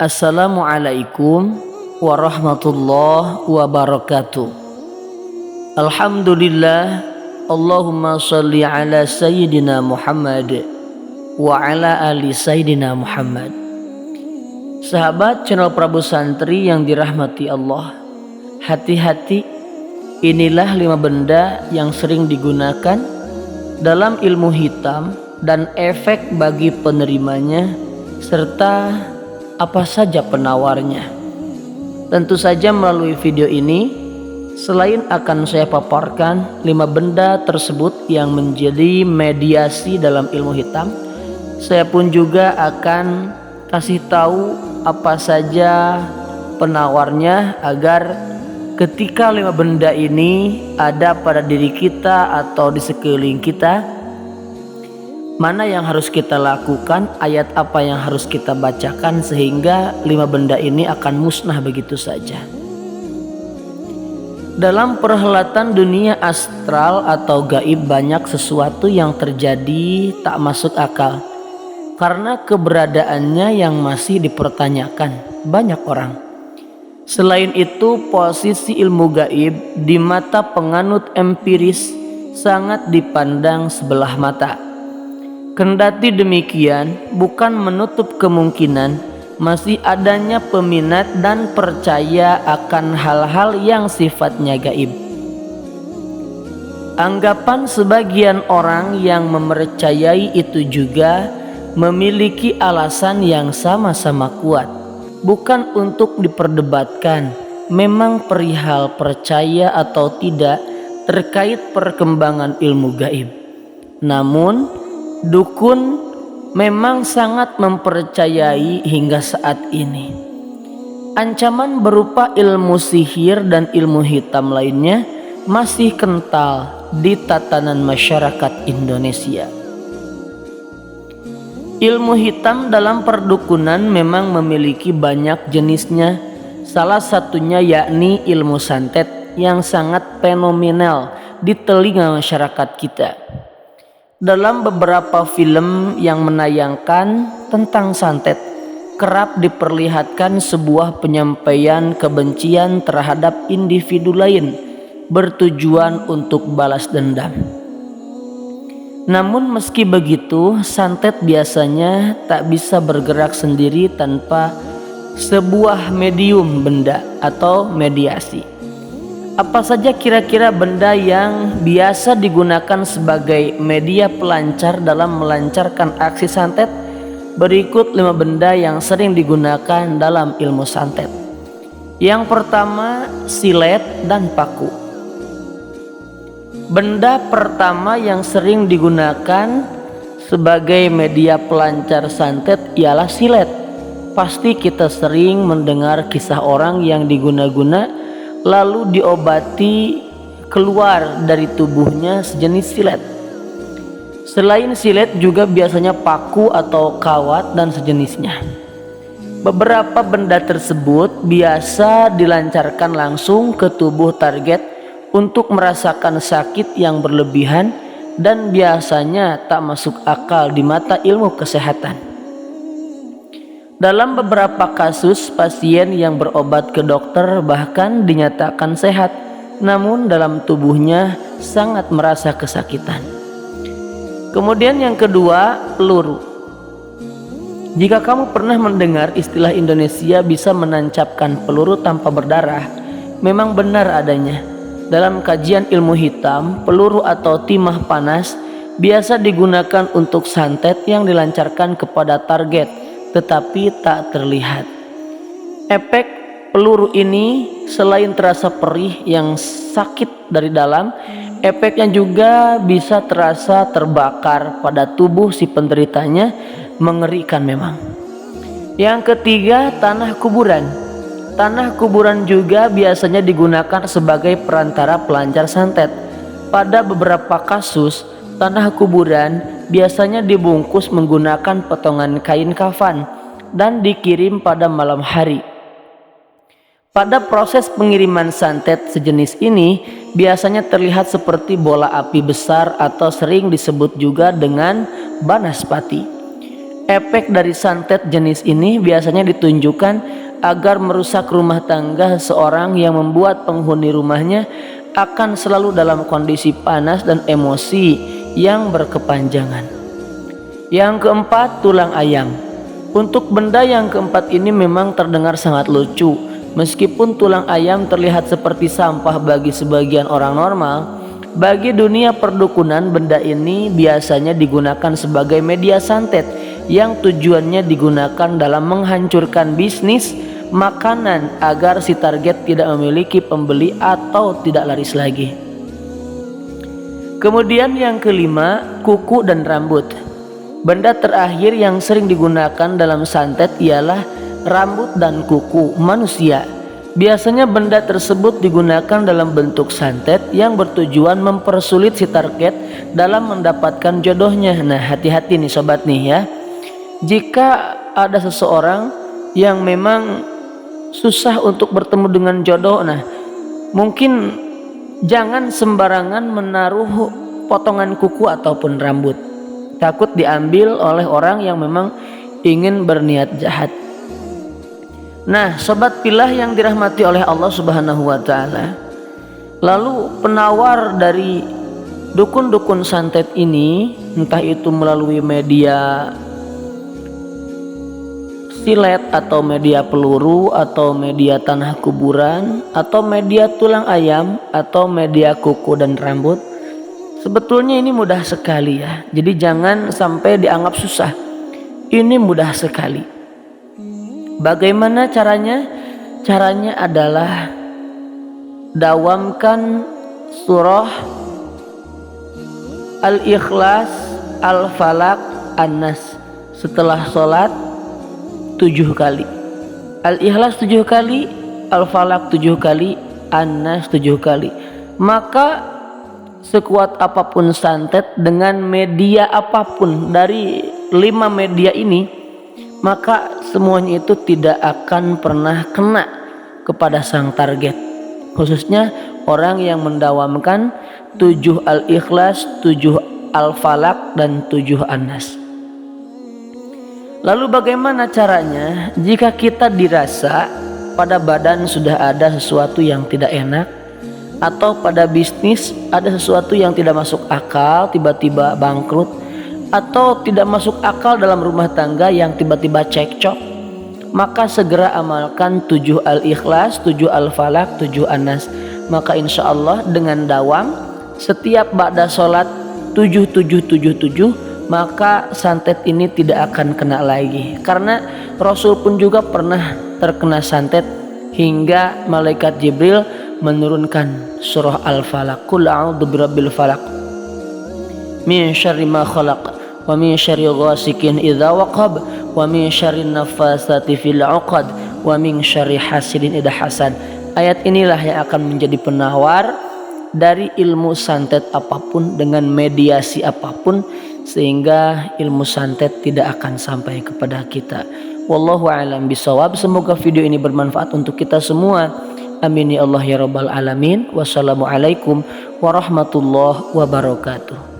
Assalamualaikum warahmatullahi wabarakatuh. Alhamdulillah, Allahumma sholli ala Sayyidina Muhammad wa ala ali Sayyidina Muhammad. Sahabat channel Prabu Santri yang dirahmati Allah, hati-hati, inilah 5 benda yang sering digunakan dalam ilmu hitam dan efek bagi penerimanya serta apa saja penawarnya. Tentu saja melalui video ini, selain akan saya paparkan 5 benda tersebut yang menjadi mediasi dalam ilmu hitam, saya pun juga akan kasih tahu apa saja penawarnya agar ketika 5 benda ini ada pada diri kita atau di sekeliling kita, mana yang harus kita lakukan, ayat apa yang harus kita bacakan sehingga 5 benda ini akan musnah begitu saja. Dalam perhelatan dunia astral atau gaib banyak sesuatu yang terjadi tak masuk akal karena keberadaannya yang masih dipertanyakan banyak orang. Selain itu, posisi ilmu gaib di mata penganut empiris sangat dipandang sebelah mata. Kendati demikian, bukan menutup kemungkinan masih adanya peminat dan percaya akan hal-hal yang sifatnya gaib. Anggapan sebagian orang yang mempercayai itu juga memiliki alasan yang sama-sama kuat, bukan untuk diperdebatkan. Memang perihal percaya atau tidak terkait perkembangan ilmu gaib. Namun dukun memang sangat mempercayai hingga saat ini. Ancaman berupa ilmu sihir dan ilmu hitam lainnya masih kental di tatanan masyarakat Indonesia. Ilmu hitam dalam perdukunan memang memiliki banyak jenisnya. Salah satunya yakni ilmu santet yang sangat fenomenal di telinga masyarakat kita. Dalam beberapa film yang menayangkan tentang santet, kerap diperlihatkan sebuah penyampaian kebencian terhadap individu lain bertujuan untuk balas dendam. Namun meski begitu, santet biasanya tak bisa bergerak sendiri tanpa sebuah medium benda atau mediasi. Apa saja kira-kira benda yang biasa digunakan sebagai media pelancar dalam melancarkan aksi santet? Berikut 5 benda yang sering digunakan dalam ilmu santet. Yang pertama, silet dan paku. Benda pertama yang sering digunakan sebagai media pelancar santet ialah silet. Pasti kita sering mendengar kisah orang yang diguna-guna lalu diobati keluar dari tubuhnya sejenis silet. Selain silet juga biasanya paku atau kawat dan sejenisnya. Beberapa benda tersebut biasa dilancarkan langsung ke tubuh target untuk merasakan sakit yang berlebihan dan biasanya tak masuk akal di mata ilmu kesehatan. Dalam beberapa kasus, pasien yang berobat ke dokter bahkan dinyatakan sehat, namun dalam tubuhnya sangat merasa kesakitan. Kemudian yang kedua, peluru. Jika kamu pernah mendengar istilah Indonesia bisa menancapkan peluru tanpa berdarah, memang benar adanya. Dalam kajian ilmu hitam, peluru atau timah panas biasa digunakan untuk santet yang dilancarkan kepada target tetapi tak terlihat. Efek peluru ini selain terasa perih yang sakit dari dalam, efeknya juga bisa terasa terbakar pada tubuh si penderitanya, mengerikan memang. Yang ketiga, tanah kuburan. Tanah kuburan juga biasanya digunakan sebagai perantara pelancar santet. Pada beberapa kasus, tanah kuburan biasanya dibungkus menggunakan potongan kain kafan dan dikirim pada malam hari. Pada proses pengiriman santet sejenis ini biasanya terlihat seperti bola api besar atau sering disebut juga dengan banaspati. Efek dari santet jenis ini biasanya ditunjukkan agar merusak rumah tangga seseorang, yang membuat penghuni rumahnya akan selalu dalam kondisi panas dan emosi yang berkepanjangan. Yang keempat, tulang ayam. Untuk benda yang keempat ini memang terdengar sangat lucu. Meskipun tulang ayam terlihat seperti sampah bagi sebagian orang normal, bagi dunia perdukunan benda ini biasanya digunakan sebagai media santet yang tujuannya digunakan dalam menghancurkan bisnis makanan agar si target tidak memiliki pembeli atau tidak laris lagi. Kemudian yang kelima, kuku dan rambut. Benda terakhir yang sering digunakan dalam santet ialah rambut dan kuku manusia. Biasanya benda tersebut digunakan dalam bentuk santet yang bertujuan mempersulit si target dalam mendapatkan jodohnya. Nah, hati-hati nih sobat nih ya. Jika ada seseorang yang memang susah untuk bertemu dengan jodoh, nah mungkin jangan sembarangan menaruh potongan kuku ataupun rambut. Takut diambil oleh orang yang memang ingin berniat jahat. Nah, sobat pilah yang dirahmati oleh Allah Subhanahu wa taala. Lalu penawar dari dukun-dukun santet ini, entah itu melalui media silet atau media peluru atau media tanah kuburan atau media tulang ayam atau media kuku dan rambut, sebetulnya ini mudah sekali ya. Jadi jangan sampai dianggap susah. Ini mudah sekali. Bagaimana caranya? Caranya adalah dawamkan surah Al-Ikhlas, Al-Falaq, An-Nas setelah sholat 7 kali. Al-Ikhlas 7 kali, Al-Falaq 7 kali, An-Nas 7 kali. Maka sekuat apapun santet dengan media apapun dari 5 media ini, maka semuanya itu tidak akan pernah kena kepada sang target, khususnya orang yang mendawamkan 7 Al-Ikhlas, 7 Al-Falaq, dan 7 An-Nas. Lalu bagaimana caranya jika kita dirasa pada badan sudah ada sesuatu yang tidak enak, atau pada bisnis ada sesuatu yang tidak masuk akal, tiba-tiba bangkrut, atau tidak masuk akal dalam rumah tangga yang tiba-tiba cekcok? Maka segera amalkan 7 Al-Ikhlas, 7 Al-Falaq, 7 An-Nas. Maka insya Allah dengan dawam setiap ba'da sholat 7, maka santet ini tidak akan kena lagi. Karena Rasul pun juga pernah terkena santet hingga malaikat Jibril menurunkan surah Al-Falaq, Qul a'udzu birabbil falaq min syarri ma khalaq wa min syarri ghasikin idza waqab wa min syarri nafasati fil 'uqad wa min syarri hasidin idza hasad. Ayat inilah yang akan menjadi penawar dari ilmu santet apapun dengan mediasi apapun, sehingga ilmu santet tidak akan sampai kepada kita. Wallahu a'lam bishawab. Semoga video ini bermanfaat untuk kita semua. Amin ya Allah ya rabbal alamin. Wassalamualaikum warahmatullahi wabarakatuh.